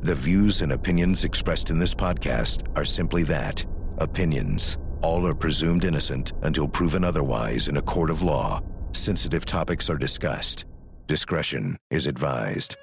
The views and opinions expressed in this podcast are simply that, opinions. All are presumed innocent until proven otherwise in a court of law. Sensitive topics are discussed. Discretion is advised.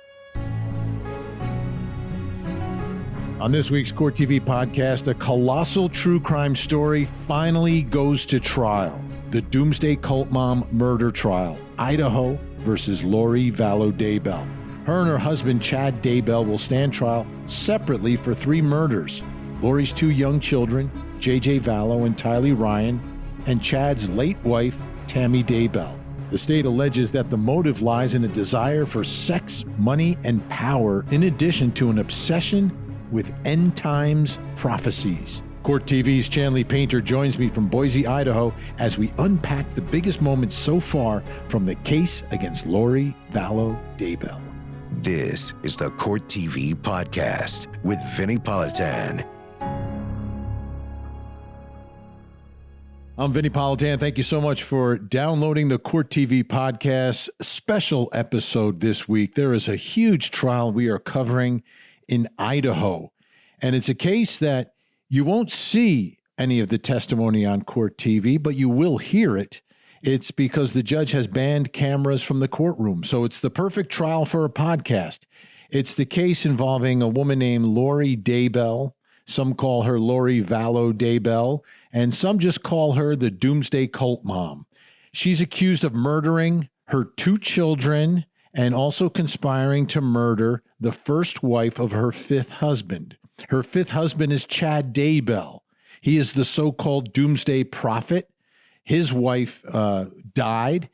On this week's Court TV podcast, a colossal true crime story finally goes to trial. The Doomsday cult mom murder trial, Idaho versus Lori Vallow Daybell. Her and her husband, Chad Daybell, will stand trial separately for 3 murders. Lori's 2 young children, J.J. Vallow and Tylee Ryan, and Chad's late wife, Tammy Daybell. The state alleges that the motive lies in a desire for sex, money, and power, in addition to an obsession with end times prophecies. Court TV's Chanley Painter joins me from Boise, Idaho, as we unpack the biggest moments so far from the case against Lori Vallow Daybell. This is the Court TV podcast with Vinnie Politan. I'm Vinnie Politan. Thank you so much for downloading the Court TV podcast special episode this week. There is a huge trial we are covering in Idaho, and it's a case that you won't see any of the testimony on Court TV, but you will hear it. It's because the judge has banned cameras from the courtroom, so it's the perfect trial for a podcast. It's the case involving a woman named Lori Daybell. Some call her Lori Vallow Daybell, and some just call her the Doomsday cult mom. She's accused of murdering her 2 children and also conspiring to murder the first wife of her 5th husband. Her 5th husband is Chad Daybell. He is the so-called Doomsday prophet. His wife died.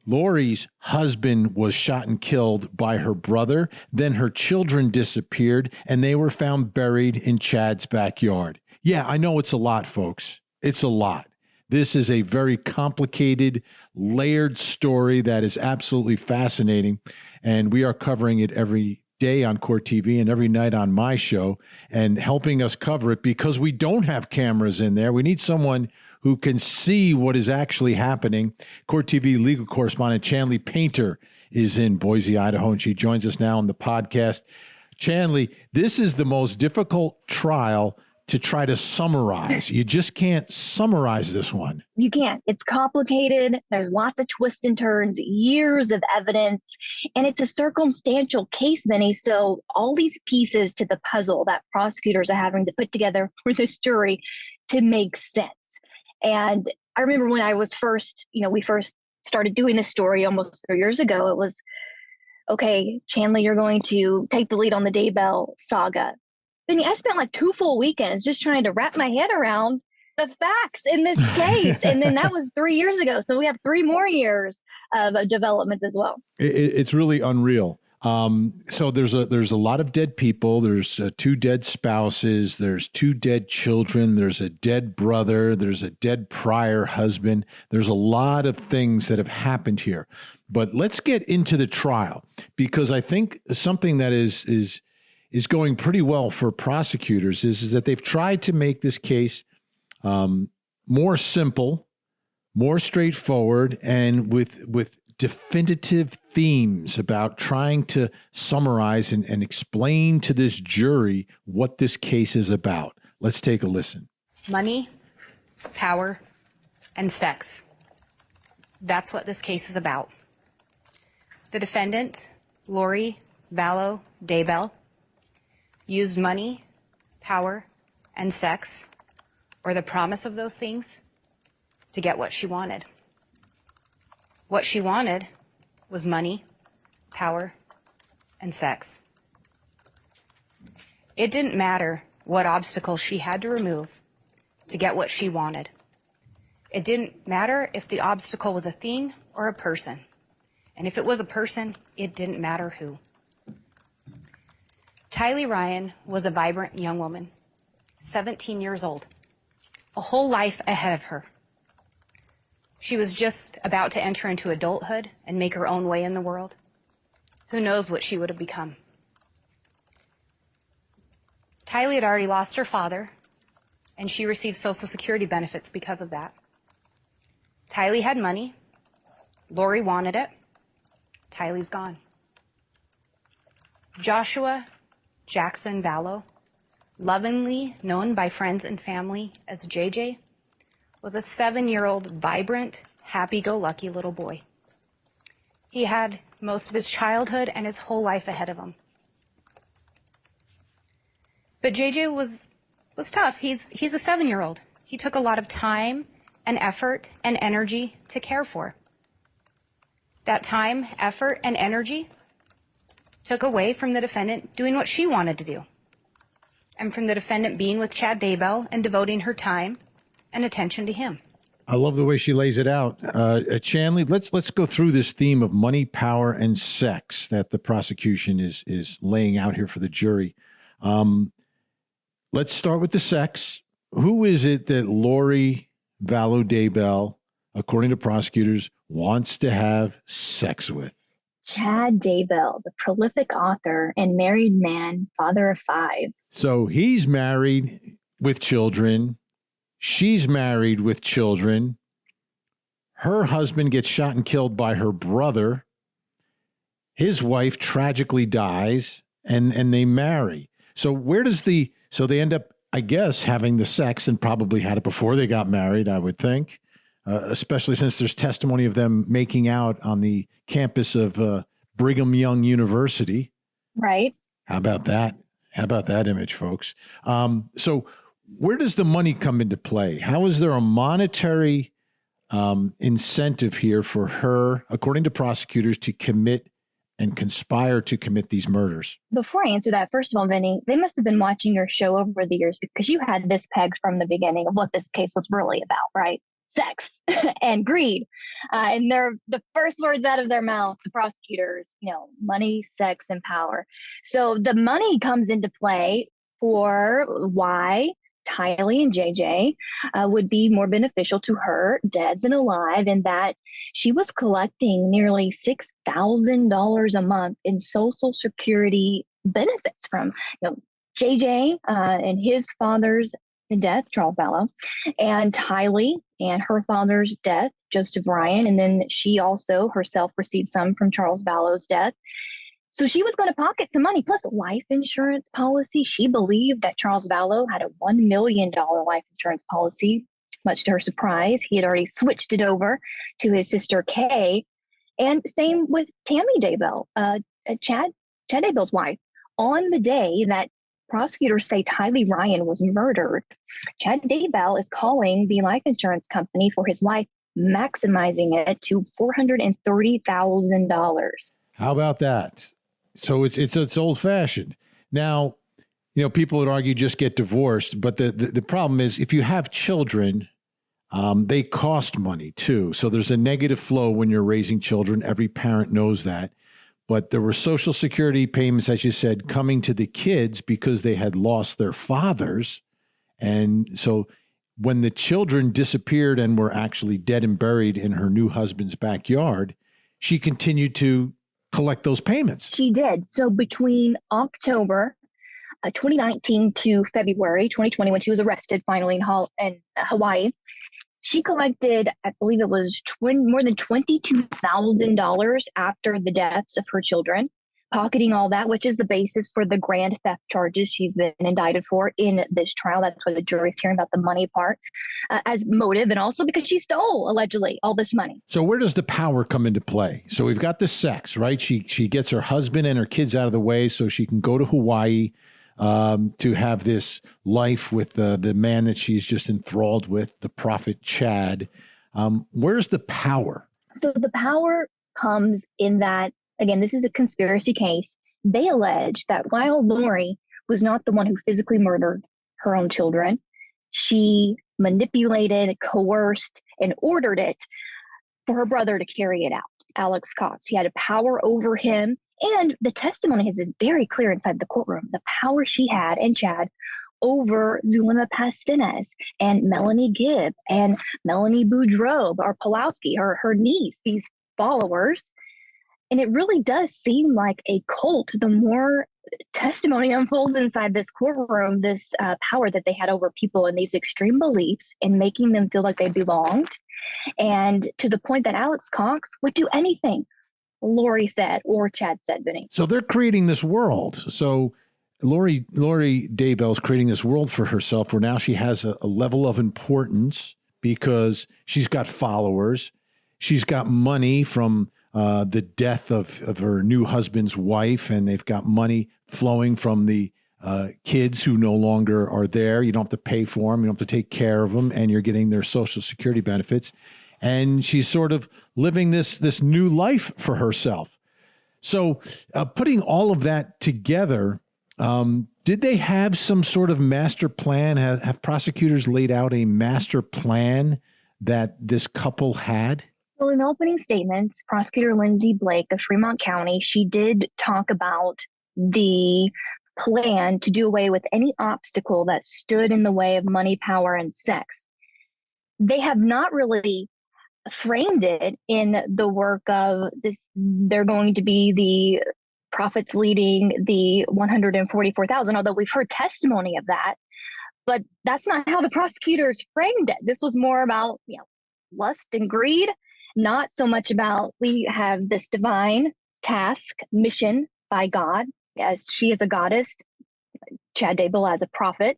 Lori's husband was shot and killed by her brother. Then her children disappeared, and they were found buried in Chad's backyard. Yeah, I know it's a lot, folks. It's a lot. This is a very complicated, layered story that is absolutely fascinating, and we are covering it every day on Court TV and every night on my show, and helping us cover it because we don't have cameras in there. We need someone who can see what is actually happening. Court TV legal correspondent Chanley Painter is in Boise, Idaho, and she joins us now on the podcast. Chanley, this is the most difficult trial to try to summarize. You just can't summarize this one. You can't. It's complicated. There's lots of twists and turns, years of evidence, and it's a circumstantial case, Vinnie. So all these pieces to the puzzle that prosecutors are having to put together for this jury to make sense. And I remember when I was we first started doing this story almost 3 years ago, it was, okay, Chanley, you're going to take the lead on the Daybell saga. Vinnie, I spent like 2 full weekends just trying to wrap my head around the facts in this case. And then that was 3 years ago. So we have 3 more years of developments as well. It's really unreal. So there's a lot of dead people. There's 2 dead spouses. There's 2 dead children. There's a dead brother. There's a dead prior husband. There's a lot of things that have happened here. But let's get into the trial, because I think something that is going pretty well for prosecutors is that they've tried to make this case more simple, more straightforward, and with definitive themes about trying to summarize and explain to this jury what this case is about. Let's take a listen. Money, power, and sex. That's what this case is about. The defendant, Lori Vallow Daybell, used money, power, and sex, or the promise of those things, to get what she wanted. What she wanted was money, power, and sex. It didn't matter what obstacles she had to remove to get what she wanted. It didn't matter if the obstacle was a thing or a person. And if it was a person, it didn't matter who. Tylee Ryan was a vibrant young woman, 17 years old, a whole life ahead of her. She was just about to enter into adulthood and make her own way in the world. Who knows what she would have become? Tylee had already lost her father, and she received Social Security benefits because of that. Tylee had money. Lori wanted it. Tylee's gone. Joshua Jackson Vallow, lovingly known by friends and family as JJ, was a 7-year-old, vibrant, happy-go-lucky little boy. He had most of his childhood and his whole life ahead of him. But JJ was tough. He's a 7-year-old. He took a lot of time and effort and energy to care for. That time, effort, and energy took away from the defendant doing what she wanted to do, and from the defendant being with Chad Daybell and devoting her time and attention to him. I love the way she lays it out. Chanley, let's go through this theme of money, power, and sex that the prosecution is laying out here for the jury. Let's start with the sex. Who is it that Lori Vallow Daybell, according to prosecutors, wants to have sex with? Chad Daybell, the prolific author and married man, father of 5. So he's married with children. She's married with children. Her husband gets shot and killed by her brother. His wife tragically dies, and they marry. So so they end up, I guess, having the sex, and probably had it before they got married, I would think, especially since there's testimony of them making out on the campus of Brigham Young University. Right. How about that? How about that image, folks? So where does the money come into play? How is there a monetary incentive here for her, according to prosecutors, to commit and conspire to commit these murders? Before I answer that, first of all, Vinny, they must have been watching your show over the years, because you had this pegged from the beginning of what this case was really about, right? Sex and greed. And they're the first words out of their mouth, the prosecutors, money, sex, and power. So the money comes into play for why Tylee and JJ would be more beneficial to her, dead than alive, in that she was collecting nearly $6,000 a month in Social Security benefits from JJ and his father's death, Charles Vallow, and Tylee and her father's death, Joseph Ryan. And then she also herself received some from Charles Vallow's death. So she was going to pocket some money, plus life insurance policy. She believed that Charles Vallow had a $1 million life insurance policy. Much to her surprise, he had already switched it over to his sister Kay. And same with Tammy Daybell, Chad Daybell's wife. On the day that prosecutors say Tylee Ryan was murdered, Chad Daybell is calling the life insurance company for his wife, maximizing it to $430,000. How about that? So it's old fashioned. Now, people would argue just get divorced, but the problem is if you have children, they cost money too. So there's a negative flow when you're raising children. Every parent knows that. But there were Social Security payments, as you said, coming to the kids because they had lost their fathers. And so when the children disappeared and were actually dead and buried in her new husband's backyard, she continued to collect those payments. She did. So between October 2019 to February 2020, when she was arrested finally in Hawaii, she collected, I believe it was more than $22,000 after the deaths of her children, pocketing all that, which is the basis for the grand theft charges she's been indicted for in this trial. That's why the jury's hearing about the money part as motive, and also because she stole, allegedly, all this money. So where does the power come into play? So we've got the sex, right? She gets her husband and her kids out of the way so she can go to Hawaii to have this life with the man that she's just enthralled with, the prophet Chad. Where's the power? So the power comes in that, again, this is a conspiracy case. They allege that while Lori was not the one who physically murdered her own children, she manipulated, coerced, and ordered it for her brother to carry it out, Alex Cox. He had a power over him. And the testimony has been very clear inside the courtroom, the power she had and Chad over Zulema Pastenes and Melanie Gibb and Melanie Boudreau, or Pulowski, her niece, these followers. And it really does seem like a cult. The more testimony unfolds inside this courtroom, this power that they had over people and these extreme beliefs and making them feel like they belonged. And to the point that Alex Cox would do anything Lori said or Chad said, Vinny. So they're creating this world. So Lori Daybell is creating this world for herself where now she has a level of importance because she's got followers. She's got money from the death of her new husband's wife, and they've got money flowing from the kids who no longer are there. You don't have to pay for them. You don't have to take care of them, and you're getting their Social Security benefits. And she's sort of living this new life for herself. So putting all of that together, did they have some sort of master plan? Have prosecutors laid out a master plan that this couple had? Well, in the opening statements, Prosecutor Lindsay Blake of Fremont County, she did talk about the plan to do away with any obstacle that stood in the way of money, power, and sex. They have not really framed it in the work of this. They're going to be the prophets leading the 144,000, although we've heard testimony of that. But that's not how the prosecutors framed it. This was more about, lust and greed, not so much about we have this divine task, mission by God, as she is a goddess, Chad Daybell as a prophet,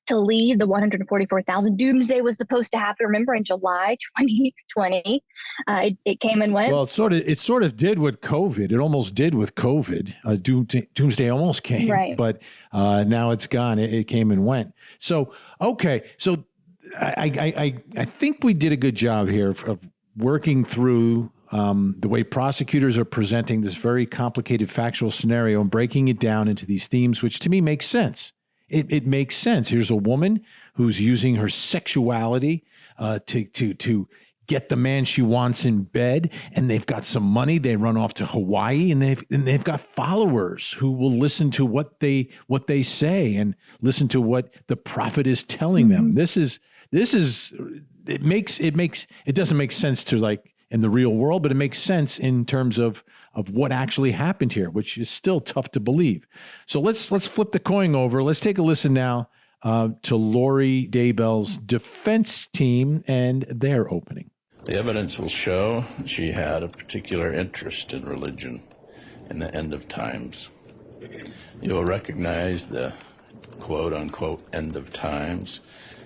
to lead the 144,000. Doomsday was supposed to happen, remember, in July 2020. It came and went. Well, it sort of did with COVID. It almost did with COVID. Doomsday almost came, right. But now it's gone. It came and went. So, okay. So I think we did a good job here of working through the way prosecutors are presenting this very complicated factual scenario and breaking it down into these themes, which to me makes sense. It makes sense. Here's a woman who's using her sexuality to get the man she wants in bed, and they've got some money. They run off to Hawaii, and they've got followers who will listen to what they say and listen to what the prophet is telling them. This is it doesn't make sense to like in the real world, but it makes sense in terms of what actually happened here, which is still tough to believe. So let's flip the coin over. Let's take a listen now to Lori Daybell's defense team and their opening. The evidence will show she had a particular interest in religion in the end of times. You will recognize the quote-unquote end of times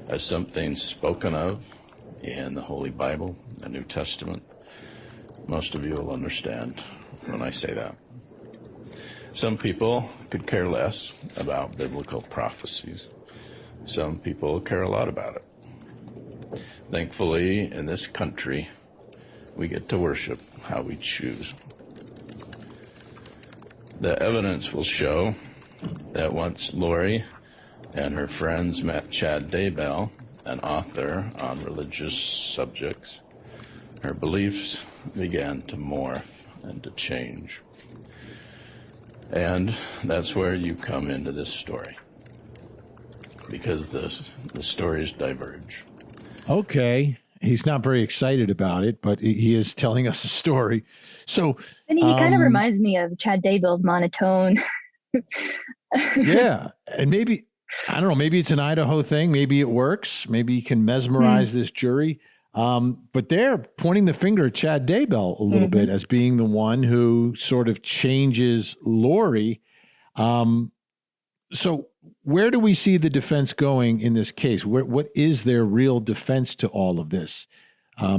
as something spoken of in the Holy Bible, the New Testament. Most of you will understand when I say that. Some people could care less about biblical prophecies. Some people care a lot about it. Thankfully, in this country, we get to worship how we choose. The evidence will show that once Lori and her friends met Chad Daybell, an author on religious subjects, her beliefs began to morph and to change. And that's where you come into this story, because the stories diverge. Okay. He's not very excited about it, but he is telling us a story. So, and he kind of reminds me of Chad Daybell's monotone. Yeah. And maybe, I don't know, maybe it's an Idaho thing. Maybe it works. Maybe you can mesmerize this jury. But they're pointing the finger at Chad Daybell a little bit as being the one who sort of changes Lori. So where do we see the defense going in this case? What is their real defense to all of this?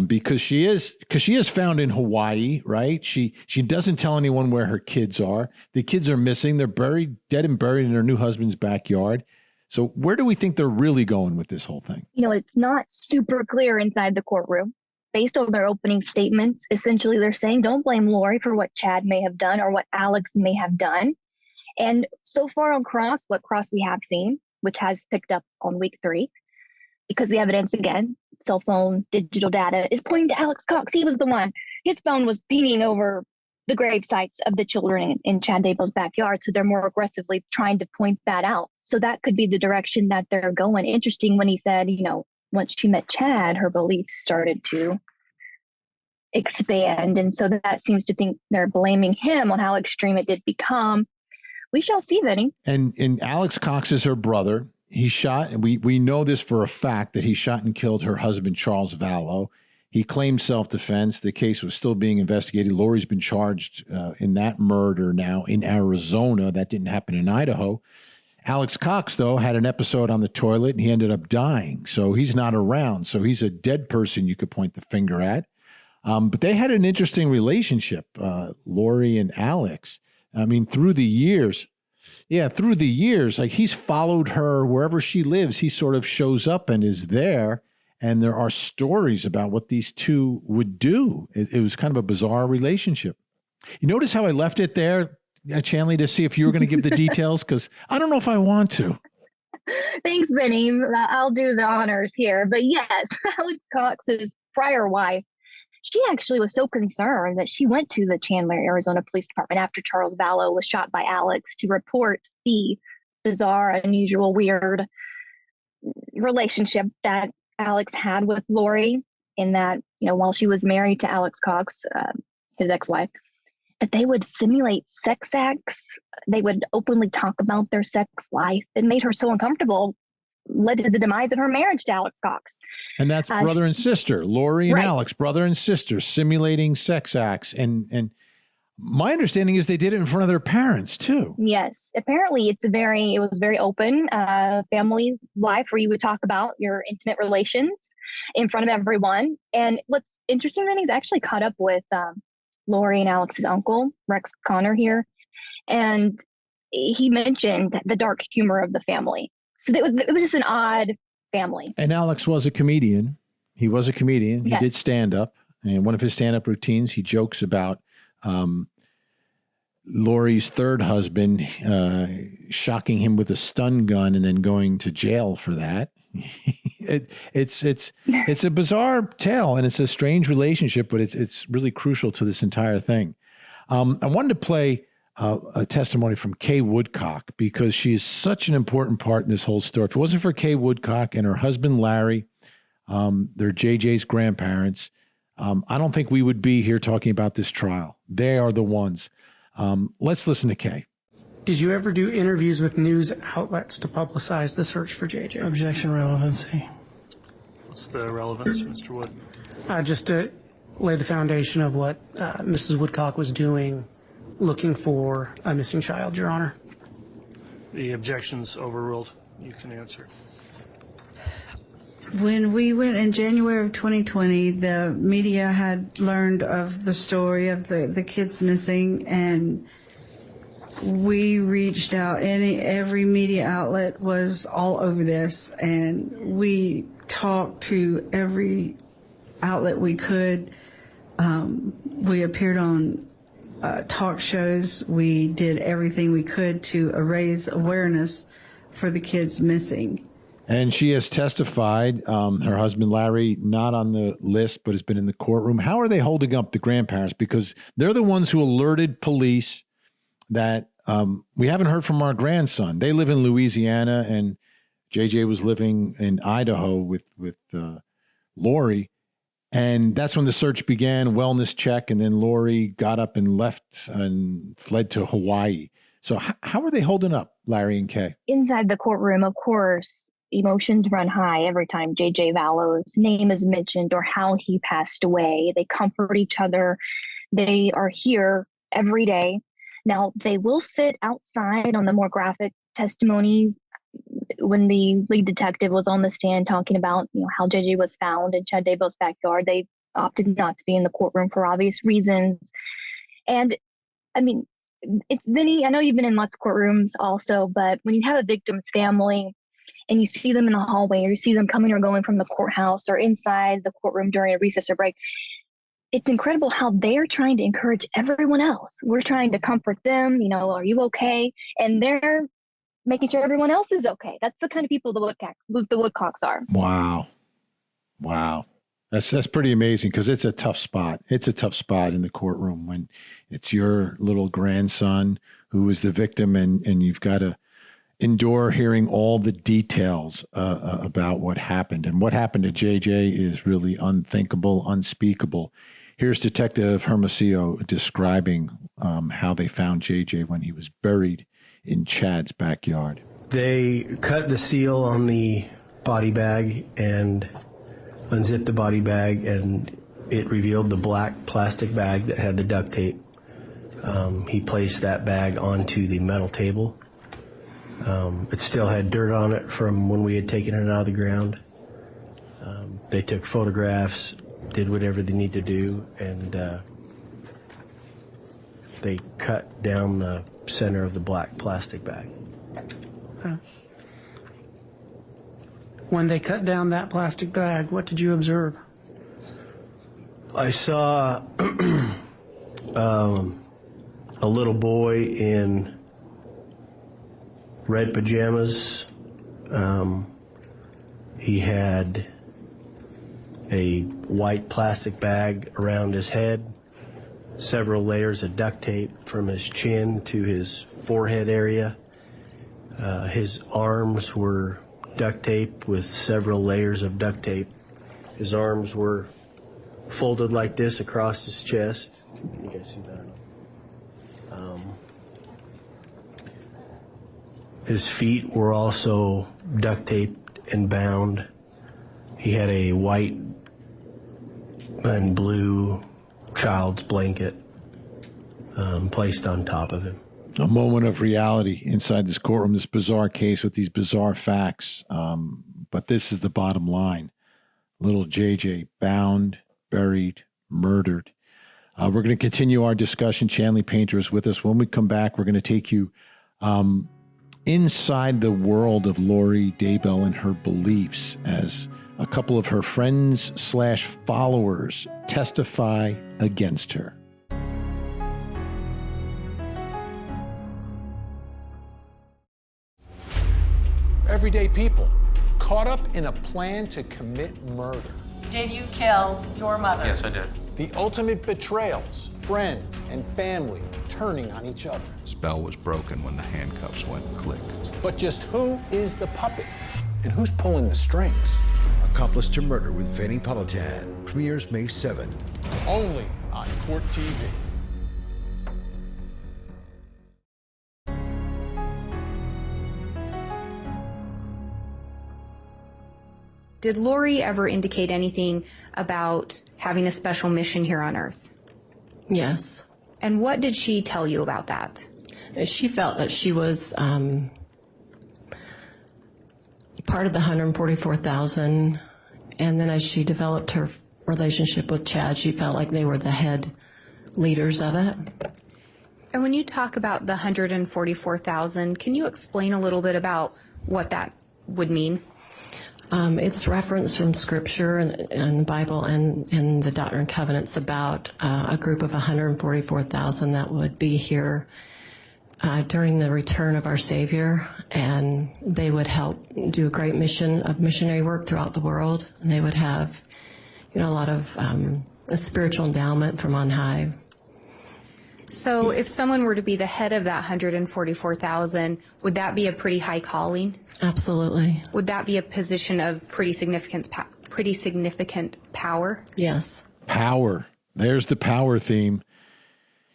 Because she is found in Hawaii, right? She doesn't tell anyone where her kids are. The kids are missing. They're dead and buried in her new husband's backyard. So where do we think they're really going with this whole thing? It's not super clear inside the courtroom. Based on their opening statements, essentially they're saying, don't blame Lori for what Chad may have done or what Alex may have done. And so far on what cross we have seen, which has picked up on week 3, because the evidence, again, cell phone, digital data, is pointing to Alex Cox. He was the one. His phone was pinging over the grave sites of the children in Chad Daybell's backyard. So they're more aggressively trying to point that out. So that could be the direction that they're going. Interesting when he said, once she met Chad, her beliefs started to expand. And so that seems to think they're blaming him on how extreme it did become. We shall see, Vinnie. And Alex Cox is her brother. He shot, and we know this for a fact, that he shot and killed her husband, Charles Vallow. He claimed self-defense. The case was still being investigated. Lori's been charged in that murder now in Arizona. That didn't happen in Idaho. Alex Cox, though, had an episode on the toilet and he ended up dying. So he's not around. So he's a dead person you could point the finger at. But they had an interesting relationship, Lori and Alex. I mean, through the years, like he's followed her wherever she lives. He sort of shows up and is there. And there are stories about what these two would do. It was kind of a bizarre relationship. You notice how I left it there, Chanley, to see if you were going to give the details? Because I don't know if I want to. Thanks, Vinnie. I'll do the honors here. But yes, Alex Cox's prior wife, she actually was so concerned that she went to the Chandler, Arizona Police Department after Charles Vallow was shot by Alex to report the bizarre, unusual, weird relationship that Alex had with Lori, in that, while she was married to Alex Cox, his ex-wife, that they would simulate sex acts. They would openly talk about their sex life. It made her so uncomfortable, led to the demise of her marriage to Alex Cox. And that's brother and sister, Lori and right. Alex, brother and sister, simulating sex acts. And my understanding is they did it in front of their parents too. Yes. Apparently it was very open family life where you would talk about your intimate relations in front of everyone. And what's interesting, then, he's actually caught up with Lori and Alex's uncle, Rex Connor, here. And he mentioned the dark humor of the family. So it was just an odd family. And Alex was a comedian. He was a comedian. Yes. He did stand up. And one of his stand up routines, he jokes about Lori's third husband shocking him with a stun gun and then going to jail for that. It's a bizarre tale, and it's a strange relationship, but it's really crucial to this entire thing. I wanted to play a testimony from Kay Woodcock because she is such an important part in this whole story. If it wasn't for Kay Woodcock and her husband Larry, they're JJ's grandparents, I don't think we would be here talking about this trial. They are the ones. Let's listen to Kay. Did you ever do interviews with news outlets to publicize the search for JJ? Objection, relevancy. What's the relevance, Mr. Wood? Just to lay the foundation of what Mrs. Woodcock was doing, looking for a missing child, Your Honor. The objection's overruled. You can answer. When we went in January of 2020, the media had learned of the story of the kids missing, and we reached out. Every media outlet was all over this, and we talked to every outlet we could. We appeared on talk shows. We did everything we could to raise awareness for the kids missing. And she has testified, her husband, Larry, not on the list, but has been in the courtroom. How are they holding up the grandparents? Because they're the ones who alerted police that we haven't heard from our grandson. They live in Louisiana, and JJ was living in Idaho with Lori. And that's when the search began, wellness check, and then Lori got up and left and fled to Hawaii. So how are they holding up, Larry and Kay? Inside the courtroom, of course, emotions run high every time JJ Vallow's name is mentioned or how he passed away. They comfort each other. They are here every day. Now, they will sit outside on the more graphic testimonies. When the lead detective was on the stand talking about, how JJ was found in Chad Daybell's backyard, they opted not to be in the courtroom for obvious reasons. And I mean, it's Vinnie, I know you've been in lots of courtrooms also, but when you have a victim's family and you see them in the hallway, or you see them coming or going from the courthouse or inside the courtroom during a recess or break, it's incredible how they're trying to encourage everyone else. We're trying to comfort them, are you okay? And they're making sure everyone else is okay. That's the kind of people the Woodcocks are. Wow. That's pretty amazing, because it's a tough spot. It's a tough spot in the courtroom when it's your little grandson who is the victim, and you've got to endure hearing all the details about what happened. And what happened to JJ is really unthinkable, unspeakable. Here's Detective Hermosillo describing how they found JJ when he was buried in Chad's backyard. They cut the seal on the body bag and unzipped the body bag, and it revealed the black plastic bag that had the duct tape. He placed that bag onto the metal table. It still had dirt on it from when we had taken it out of the ground. They took photographs, did whatever they need to do, and they cut down the center of the black plastic bag. Okay. When they cut down that plastic bag, what did you observe? I saw a little boy in red pajamas. He had a white plastic bag around his head, several layers of duct tape from his chin to his forehead area. His arms were duct tape with several layers of duct tape. His arms were folded like this across his chest. Can you guys see that? His feet were also duct taped and bound. He had a white and blue child's blanket placed on top of him. A moment of reality inside this courtroom, this bizarre case with these bizarre facts. But this is the bottom line. Little JJ bound, buried, murdered. We're going to continue our discussion. Chanley Painter is with us. When we come back, we're going to take you inside the world of Lori Daybell and her beliefs as a couple of her friends/followers testify against her. Everyday people caught up in a plan to commit murder. Did you kill your mother? Yes, I did. The ultimate betrayals, friends and family turning on each other. Spell was broken when the handcuffs went click. But just who is the puppet and who's pulling the strings? Accomplice to Murder with Vinnie Politan premieres May 7th. Only on Court TV. Did Lori ever indicate anything about having a special mission here on Earth? Yes. And what did she tell you about that? She felt that she was part of the 144,000, and then as she developed her relationship with Chad, she felt like they were the head leaders of it. And when you talk about the 144,000, can you explain a little bit about what that would mean? It's reference from Scripture and the Bible and the Doctrine and Covenants about a group of 144,000 that would be here during the return of our Savior, and they would help do a great mission of missionary work throughout the world. And they would have, a lot of a spiritual endowment from on high. So if someone were to be the head of that 144,000, would that be a pretty high calling? Absolutely. Would that be a position of pretty significant power? Yes. Power. There's the power theme.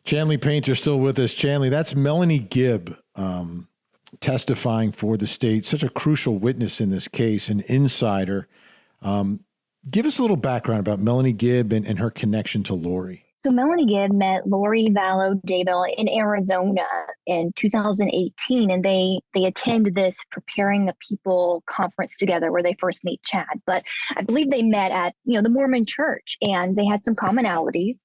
Chanley Painter still with us. Chanley, that's Melanie Gibb testifying for the state, such a crucial witness in this case, an insider. Give us a little background about Melanie Gibb and her connection to Lori. So Melanie Gibb met Lori Vallow Daybell in Arizona in 2018, and they attend this Preparing the People conference together where they first meet Chad. But I believe they met at, the Mormon church, and they had some commonalities.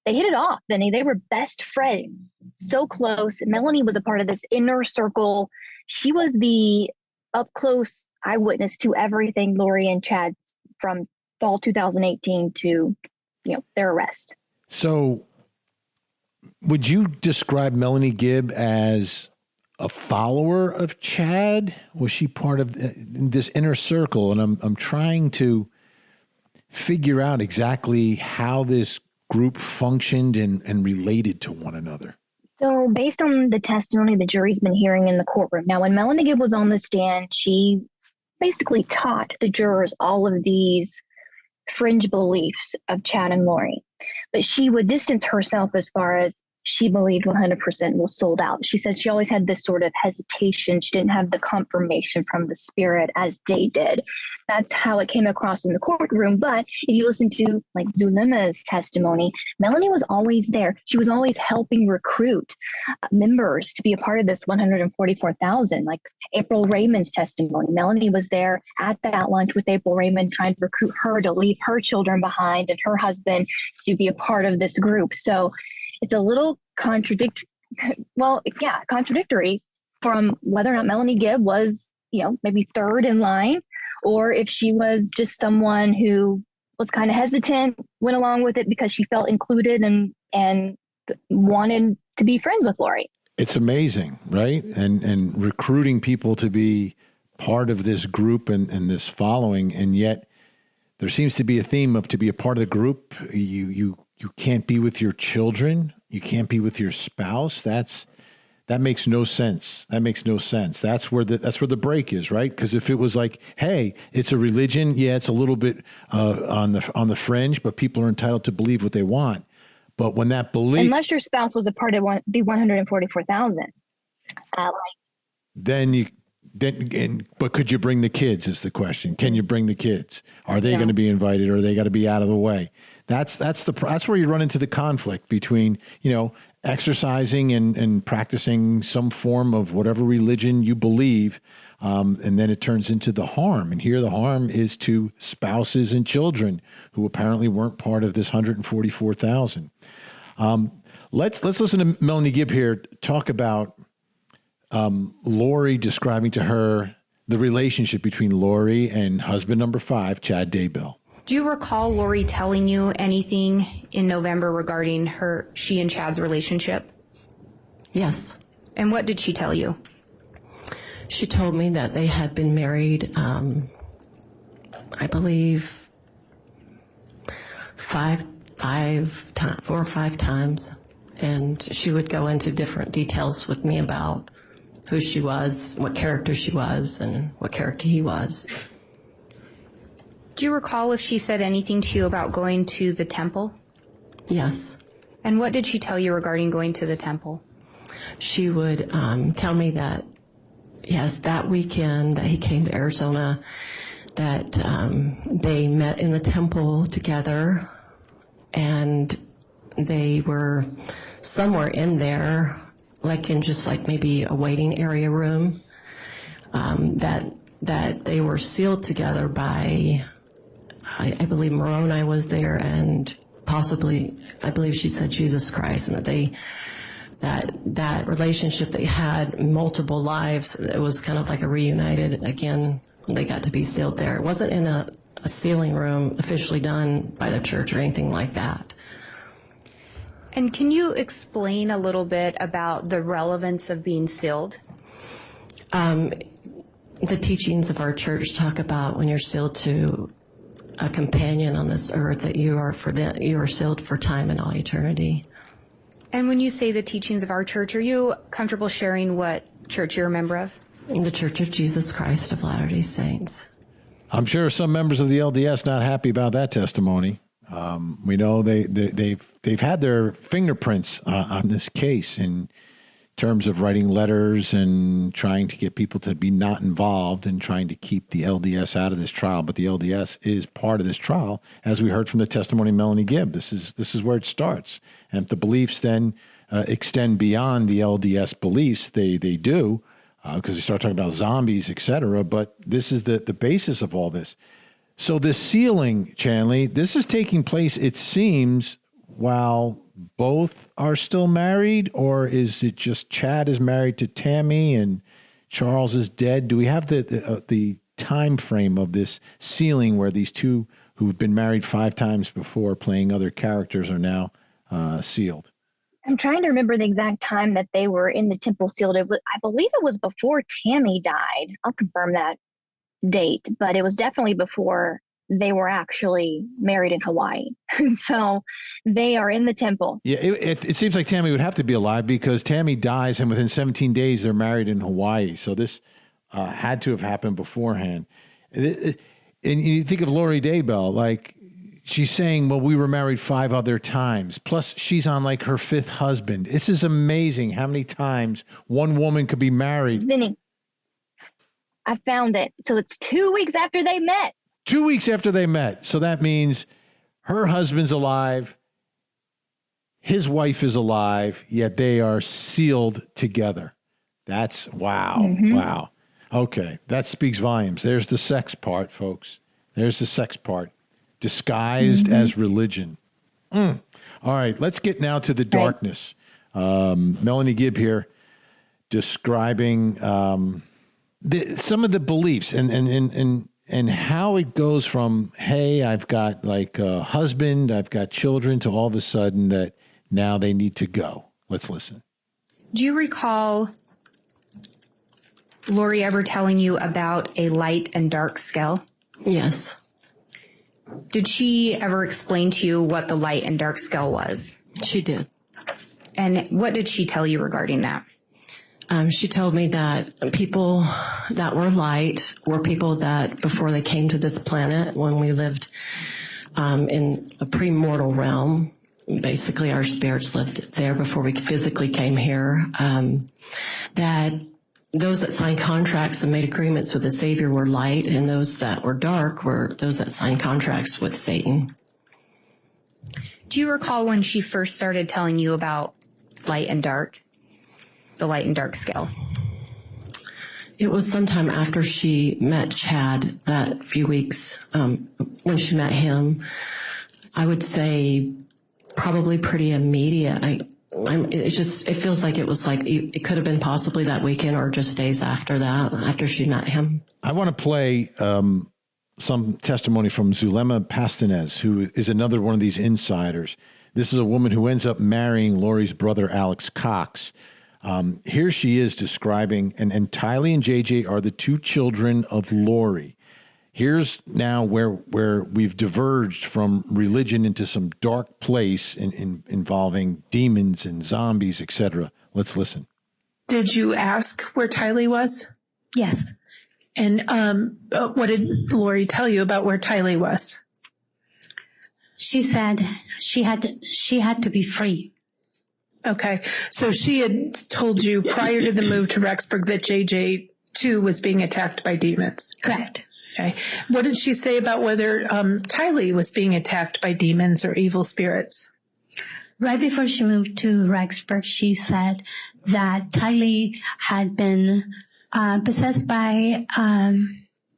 They hit it off, and they were best friends, so close. Melanie was a part of this inner circle. She was the up-close eyewitness to everything Lori and Chad from fall 2018 to, their arrest. So would you describe Melanie Gibb as a follower of Chad? Was she part of this inner circle? And I'm trying to figure out exactly how this group functioned and related to one another. So based on the testimony the jury's been hearing in the courtroom, now when Melanie Gibb was on the stand, she basically taught the jurors all of these fringe beliefs of Chad and Lori. But she would distance herself as far as she believed 100% was sold out. She said she always had this sort of hesitation. She didn't have the confirmation from the Spirit as they did. That's how it came across in the courtroom. But if you listen to like Zulima's testimony, Melanie was always there. She was always helping recruit members to be a part of this 144,000. Like April Raymond's testimony, Melanie was there at that lunch with April Raymond to recruit her to leave her children behind and her husband to be a part of this group. So it's a little contradictory from whether or not Melanie Gibb was, maybe third in line, or if she was just someone who was kind of hesitant, went along with it because she felt included and wanted to be friends with Lori. It's amazing, right? And recruiting people to be part of this group and this following, and yet there seems to be a theme of to be a part of the group. You can't be with your children. You can't be with your spouse. That makes no sense. That makes no sense. That's where the break is, right? Because if it was like, hey, it's a religion, yeah, it's a little bit on the fringe, but people are entitled to believe what they want. But when that belief, unless your spouse was a part of the 144,000, but could you bring the kids? Is the question. Can you bring the kids? Are they going to be invited, or are they got to be out of the way? That's where you run into the conflict between, exercising and practicing some form of whatever religion you believe, and then it turns into the harm. And here the harm is to spouses and children who apparently weren't part of this 144,000. Let's listen to Melanie Gibb here talk about Lori describing to her the relationship between Lori and husband number 5, Chad Daybell. Do you recall Lori telling you anything in November regarding she and Chad's relationship? Yes. And what did she tell you? She told me that they had been married, I believe, 4 or 5 times. And she would go into different details with me about who she was, what character she was, and what character he was. Do you recall if she said anything to you about going to the temple? Yes. And what did she tell you regarding going to the temple? She would tell me that, yes, that weekend that he came to Arizona, that they met in the temple together, and they were somewhere in there, like in just like maybe a waiting area room, that they were sealed together by, I believe Moroni was there, and possibly, I believe she said Jesus Christ, and that relationship they had multiple lives, it was kind of like a reunited again when they got to be sealed there. It wasn't in a sealing room officially done by the church or anything like that. And can you explain a little bit about the relevance of being sealed? The teachings of our church talk about when you're sealed to a companion on this earth, that you are sealed for time and all eternity. And when you say the teachings of our church, are you comfortable sharing what church you're a member of? The Church of Jesus Christ of Latter-day Saints. I'm sure some members of the LDS not happy about that testimony. We know they've had their fingerprints on this case in terms of writing letters and trying to get people to be not involved and trying to keep the LDS out of this trial. But the LDS is part of this trial, as we heard from the testimony of Melanie Gibb. This is where it starts. And if the beliefs then extend beyond the LDS beliefs, they do, because they start talking about zombies, et cetera. But this is the basis of all this. So this sealing, Chanley, this is taking place, it seems, while both are still married, or is it just Chad is married to Tammy and Charles is dead? Do we have the time frame of this sealing where these two who've been married 5 times before playing other characters are now sealed? I'm trying to remember the exact time that they were in the temple sealed. I believe it was before Tammy died. I'll confirm that date, but it was definitely before they were actually married in Hawaii. So they are in the temple. Yeah, it seems like Tammy would have to be alive because Tammy dies and within 17 days they're married in Hawaii. So this had to have happened beforehand. And you think of Lori Daybell, like she's saying, well, we were married 5 other times. Plus, she's on like her 5th husband. This is amazing how many times one woman could be married. Vinny, I found it. So it's 2 weeks after they met. 2 weeks after they met. So that means her husband's alive, his wife is alive, yet they are sealed together. That's wow. Mm-hmm. Wow. Okay. That speaks volumes. There's the sex part, folks. There's the sex part. Disguised as religion. All right. Let's get now to the darkness. Melanie Gibb here describing some of the beliefs and how it goes from, hey, I've got like a husband, I've got children, to all of a sudden that now they need to go. Let's listen. Do you recall Lori ever telling you about a light and dark scale? Yes. Did she ever explain to you what the light and dark scale was? She did. And what did she tell you regarding that? She told me that people that were light were people that before they came to this planet, when we lived in a pre-mortal realm, basically our spirits lived there before we physically came here, that those that signed contracts and made agreements with the Savior were light, and those that were dark were those that signed contracts with Satan. Do you recall when she first started telling you about light and dark? The light and dark scale? It was sometime after she met Chad, that few weeks, when she met him. I would say probably pretty immediate. It feels like it was like it could have been possibly that weekend or just days after that, after she met him. I want to play some testimony from Zulema Pastanez, who is another one of these insiders. This is a woman who ends up marrying Lori's brother, Alex Cox. Here she is describing, and Tylee and JJ are the 2 children of Lori. Here's now where we've diverged from religion into some dark place involving demons and zombies, etc. Let's listen. Did you ask where Tylee was? Yes. And what did Lori tell you about where Tylee was? She said she had to be free. Okay. So she had told you prior to the move to Rexburg that JJ too was being attacked by demons. Correct. Okay. What did she say about whether Tylee was being attacked by demons or evil spirits? Right before she moved to Rexburg, she said that Tylee had been possessed by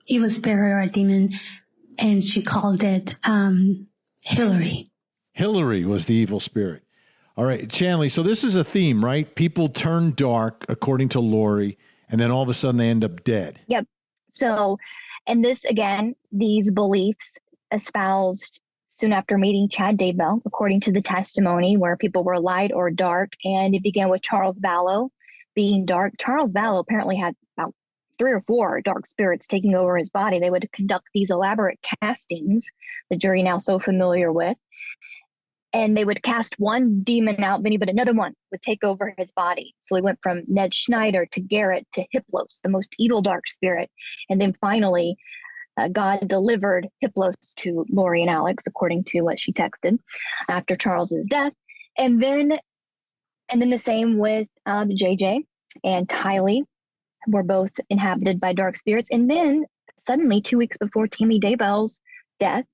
evil spirit or a demon, and she called it Hillary. Hillary was the evil spirit. All right, Chanley, so this is a theme, right? People turn dark, according to Lori, and then all of a sudden they end up dead. Yep. So, and this, again, these beliefs espoused soon after meeting Chad Daybell, according to the testimony, where people were light or dark, and it began with Charles Vallow being dark. Charles Vallow apparently had about 3 or 4 dark spirits taking over his body. They would conduct these elaborate castings, the jury now so familiar with. And they would cast one demon out, Vinny, but another one would take over his body. So we went from Ned Schneider to Garrett to Hiplos, the most evil dark spirit. And then finally, God delivered Hiplos to Lori and Alex, according to what she texted after Charles's death. And then the same with JJ and Tylee were both inhabited by dark spirits. And then suddenly, 2 weeks before Tammy Daybell's death,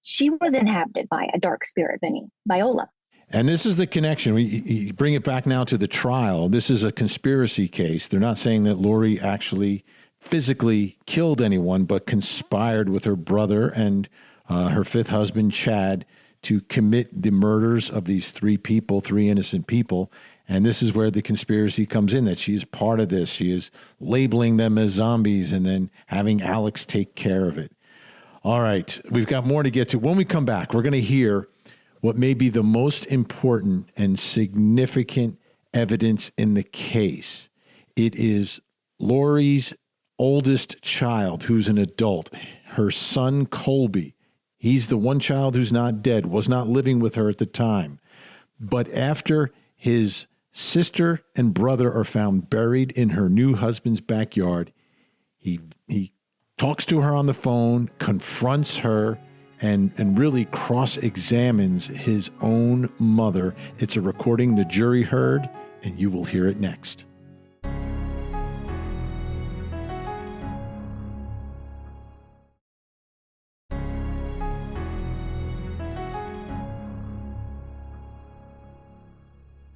she was inhabited by a dark spirit, Vinny, Viola. And this is the connection. We bring it back now to the trial. This is a conspiracy case. They're not saying that Lori actually physically killed anyone, but conspired with her brother and her 5th husband, Chad, to commit the murders of these 3 people, 3 innocent people. And this is where the conspiracy comes in, that she is part of this. She is labeling them as zombies and then having Alex take care of it. All right, we've got more to get to. When we come back, we're going to hear what may be the most important and significant evidence in the case. It is Lori's oldest child, who's an adult, her son, Colby. He's the one child who's not dead, was not living with her at the time. But after his sister and brother are found buried in her new husband's backyard, he talks to her on the phone, confronts her, and really cross-examines his own mother. It's a recording the jury heard, and you will hear it next.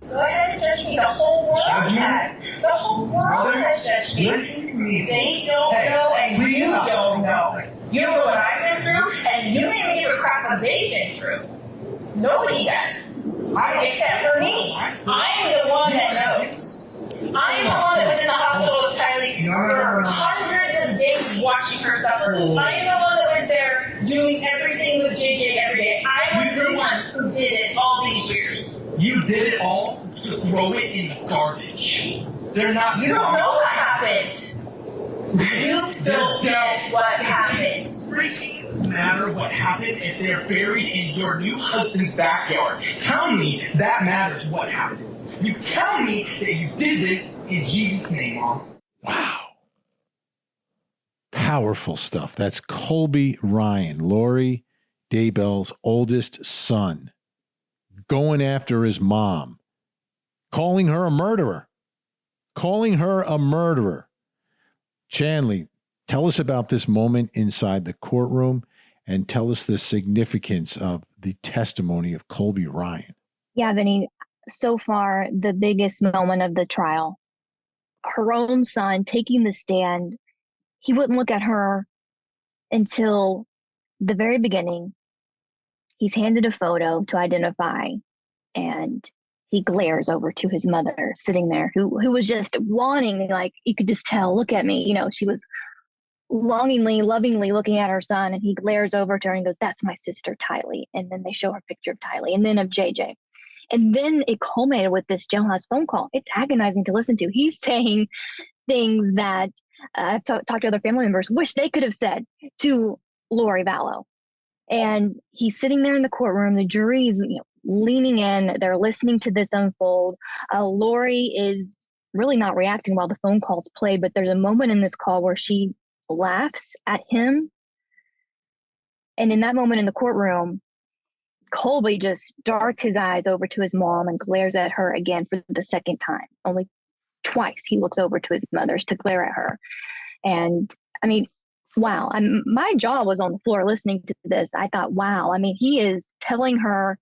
Go ahead and judge me. The whole world has. The whole world has judged me. Listen to me. They don't know, and you don't know. You know what I've been through, and you didn't give a crap what they've been through. Nobody does. Except for me. I'm the one that knows. I'm the one that was in the hospital with Tylee for hundreds of days watching her suffer. I'm the one that was there doing everything with JJ every day. I was the one who did it all these years. You did it all to throw it in the garbage. They're not. You don't know what happened. You don't get what happened. It doesn't matter what happened if they're buried in your new husband's backyard. Tell me that matters what happened. You tell me that you did this in Jesus' name, Mom. Wow. Powerful stuff. That's Colby Ryan, Lori Daybell's oldest son, going after his mom, calling her a murderer. Chanley, tell us about this moment inside the courtroom and tell us the significance of the testimony of Colby Ryan. Yeah, Vinnie, so far, the biggest moment of the trial, her own son taking the stand. He wouldn't look at her until the very beginning. He's handed a photo to identify, and he glares over to his mother sitting there, who was just wanting, like, you could just tell, look at me. You know, she was longingly, lovingly looking at her son, and he glares over to her and goes, that's my sister, Tylee. And then they show her a picture of Tylee and then of JJ. And then it culminated with this jailhouse phone call. It's agonizing to listen to. He's saying things that I've talked to other family members, wish they could have said to Lori Vallow. And he's sitting there in the courtroom. The jury is leaning in. They're listening to this unfold. Lori is really not reacting while the phone calls play, but there's a moment in this call where she laughs at him. And in that moment in the courtroom, Colby just darts his eyes over to his mom and glares at her again for the second time. Only twice he looks over to his mother's to glare at her. And I mean, wow. My jaw was on the floor listening to this. I thought, wow. I mean, he is telling her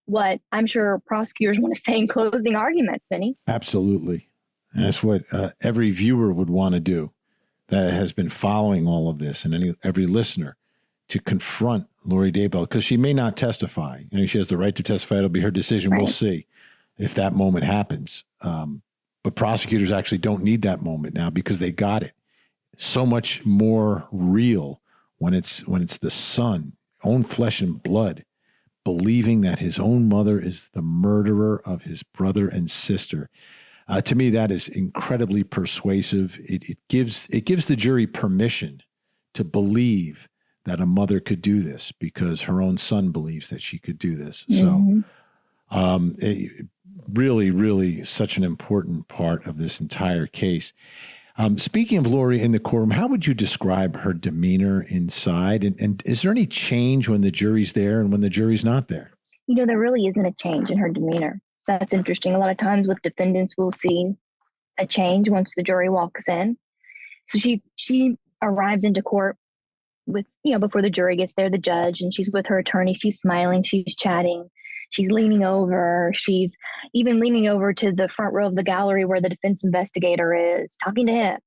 what I'm sure prosecutors want to say in closing arguments, Vinnie. Absolutely. And that's what every viewer would want to do that has been following all of this, and every listener, to confront Lori Daybell, because she may not testify. She has the right to testify. It'll be her decision. Right. We'll see if that moment happens. But prosecutors actually don't need that moment now because they got it. So much more real when it's the son, own flesh and blood, believing that his own mother is the murderer of his brother and sister. To me, that is incredibly persuasive. It gives the jury permission to believe that a mother could do this because her own son believes that she could do this. Mm-hmm. So really, really such an important part of this entire case. Speaking of Lori in the courtroom, how would you describe her demeanor inside? And is there any change when the jury's there and when the jury's not there? There really isn't a change in her demeanor. That's interesting. A lot of times with defendants, we'll see a change once the jury walks in. So she arrives into court with, before the jury gets there, the judge, and she's with her attorney. She's smiling. She's chatting. She's leaning over. She's even leaning over to the front row of the gallery where the defense investigator is, talking to him.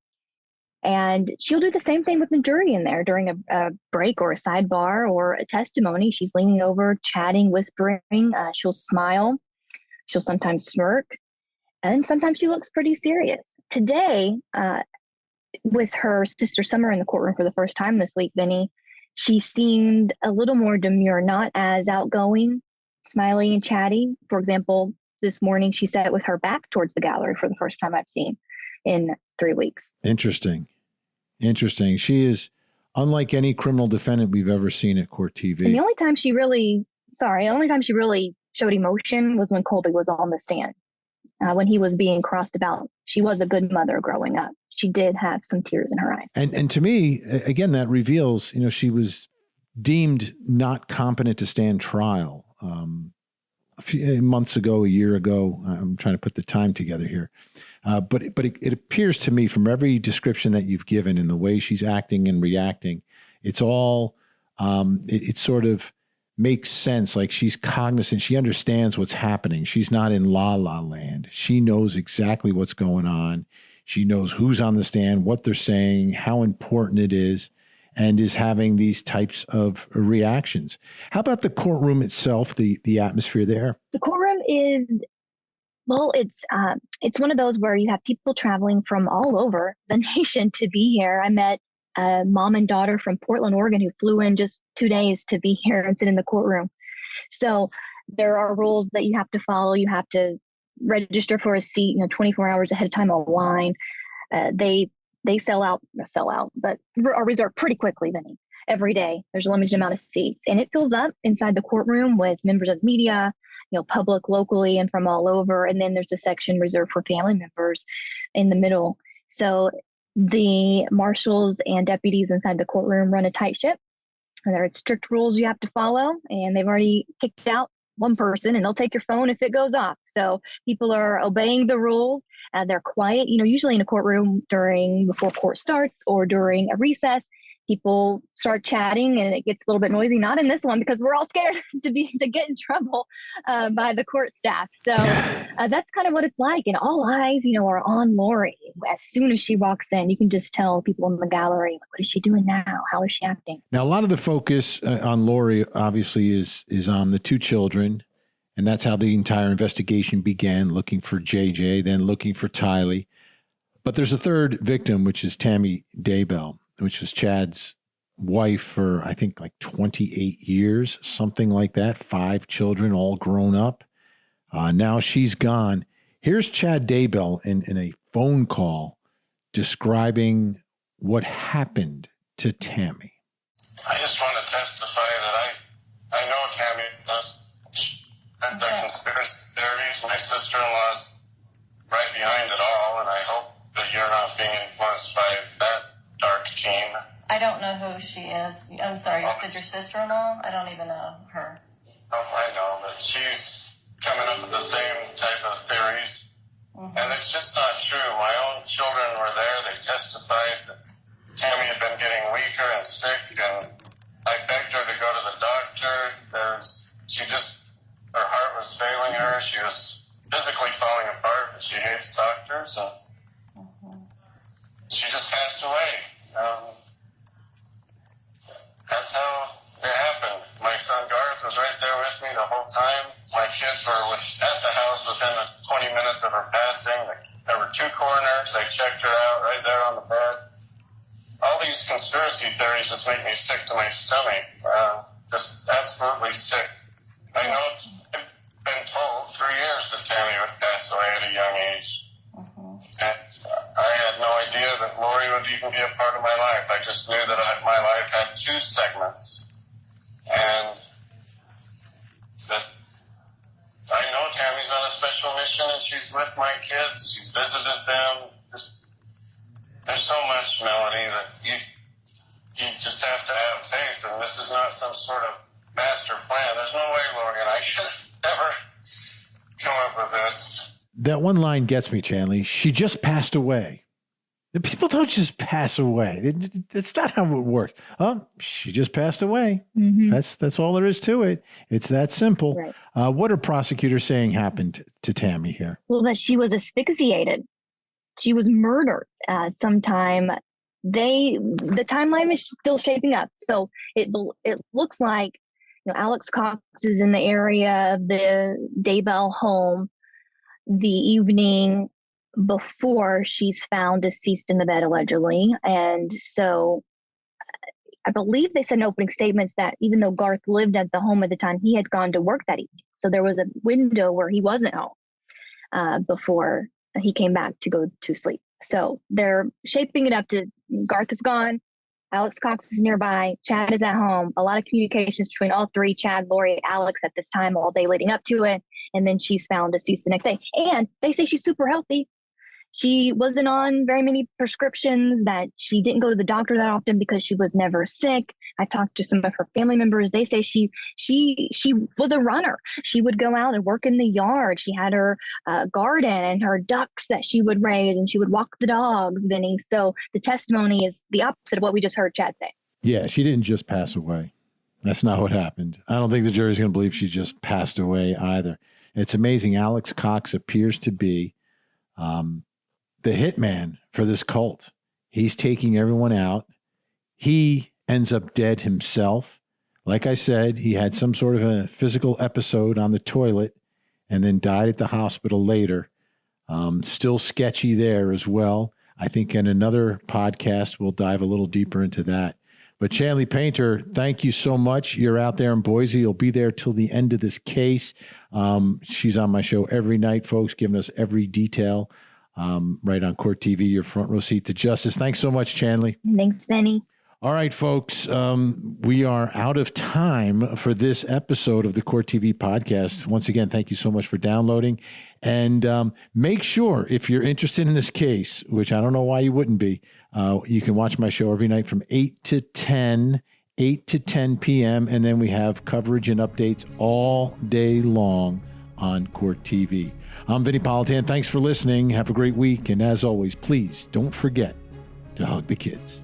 And she'll do the same thing with the jury in there during a break or a sidebar or a testimony. She's leaning over, chatting, whispering. She'll smile. She'll sometimes smirk. And sometimes she looks pretty serious. Today, with her sister Summer in the courtroom for the first time this week, Vinnie, she seemed a little more demure, not as outgoing, smiley and chatty. For example, this morning she sat with her back towards the gallery for the first time I've seen in 3 weeks. Interesting. She is unlike any criminal defendant we've ever seen at Court TV. And the only time she really showed emotion was when Colby was on the stand. When he was being crossed about. She was a good mother growing up. She did have some tears in her eyes. And to me, again, that reveals, she was deemed not competent to stand trial a few months ago, a year ago. I'm trying to put the time together here. But it appears to me from every description that you've given and the way she's acting and reacting, it's all, it sort of makes sense. Like she's cognizant. She understands what's happening. She's not in la la land. She knows exactly what's going on. She knows who's on the stand, what they're saying, how important it is, and is having these types of reactions. How about the courtroom itself, the atmosphere there? The courtroom is, well, it's one of those where you have people traveling from all over the nation to be here. I met a mom and daughter from Portland, Oregon, who flew in just 2 days to be here and sit in the courtroom. So there are rules that you have to follow. You have to register for a seat, 24 hours ahead of time online. They sell out, but are reserved pretty quickly, Vinnie. Every day, there's a limited amount of seats, and it fills up inside the courtroom with members of media, public locally and from all over. And then there's a section reserved for family members in the middle. So the marshals and deputies inside the courtroom run a tight ship, and there are strict rules you have to follow. And they've already kicked out one person, and they'll take your phone if it goes off. So people are obeying the rules. They're quiet. Usually in a courtroom before court starts or during a recess, people start chatting and it gets a little bit noisy. Not in this one, because we're all scared to get in trouble by the court staff. So that's kind of what it's like. And all eyes, are on Lori. As soon as she walks in, you can just tell people in the gallery, what is she doing now? How is she acting? Now, a lot of the focus on Lori obviously is on the two children. And that's how the entire investigation began, looking for JJ, then looking for Tylee. But there's a third victim, which is Tammy Daybell, which was Chad's wife for, I think, like 28 years, something like that. 5 children, all grown up. Now she's gone. Here's Chad Daybell in a phone call describing what happened to Tammy. I just want to testify that I know Tammy does. The conspiracy theories, my sister-in-law's right behind it all, and I hope that you're not being influenced by that dark team. I don't know who she is. I'm sorry, you said your sister-in-law? I don't even know her. Oh, I know, but she's coming up with the same type of theories, and it's just not true. My own children were there. They testified that Tammy had been getting weaker and sick, and I begged her to go to the doctor. Her heart was failing her. She was physically falling apart, but she hates doctors, and she just passed away. That's how it happened. My son Garth was right there with me the whole time. My kids were at the house within 20 minutes of her passing. There were 2 coroners. They checked her out right there on the bed. All these conspiracy theories just make me sick to my stomach. Just absolutely sick. I know I've been told for years that Tammy would pass away at a young age. And I had no idea that Lori would even be a part of my life. I just knew that my life had 2 segments. And that I know Tammy's on a special mission and she's with my kids. She's visited them. There's so much, Melanie, that you just have to have faith. And this is not some sort of master plan. There's no way Lori and I should ever come up with this. That one line gets me, Chanley. She just passed away. The people don't just pass away. That's not how it works. Oh, she just passed away. Mm-hmm. That's all there is to it. It's that simple. Right. What are prosecutors saying happened to Tammy here? Well, that she was asphyxiated. She was murdered sometime. The timeline is still shaping up. So it looks like Alex Cox is in the area of the Daybell home the evening before she's found deceased in the bed, allegedly. And so I believe they said in opening statements that even though Garth lived at the home at the time, he had gone to work that evening. So there was a window where he wasn't home before he came back to go to sleep. So they're shaping it up to Garth is gone. Alex Cox is nearby. Chad is at home. A lot of communications between all 3, Chad, Lori, Alex at this time, all day leading up to it. And then she's found deceased the next day. And they say she's super healthy. she wasn't on very many prescriptions, that she didn't go to the doctor that often because she was never sick. I talked to some of her family members. They say she was a runner. She would go out and work in the yard. She had her garden and her ducks that she would raise, and she would walk the dogs, Vinny. So the testimony is the opposite of what we just heard Chad say. Yeah, she didn't just pass away. That's not what happened. I don't think the jury's going to believe she just passed away either. It's amazing. Alex Cox appears to be the hitman for this cult. He's taking everyone out. He ends up dead himself. Like I said, he had some sort of a physical episode on the toilet and then died at the hospital later. Still sketchy there as well. I think in another podcast, we'll dive a little deeper into that. But Chanley Painter, thank you so much. You're out there in Boise. You'll be there till the end of this case. She's on my show every night, folks, giving us every detail. Right on Court TV, your front row seat to justice. Thanks so much, Chanley. Thanks, Benny. All right, folks, we are out of time for this episode of the Court TV podcast. Once again, thank you so much for downloading. And make sure, if you're interested in this case, which I don't know why you wouldn't be, you can watch my show every night from 8 to 10 p.m. And then we have coverage and updates all day long on Court TV. I'm Vinnie Politan. Thanks for listening. Have a great week. And as always, please don't forget to hug the kids.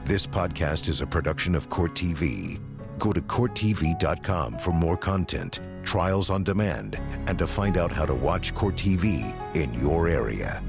This podcast is a production of Court TV. Go to courttv.com for more content, trials on demand, and to find out how to watch Court TV in your area.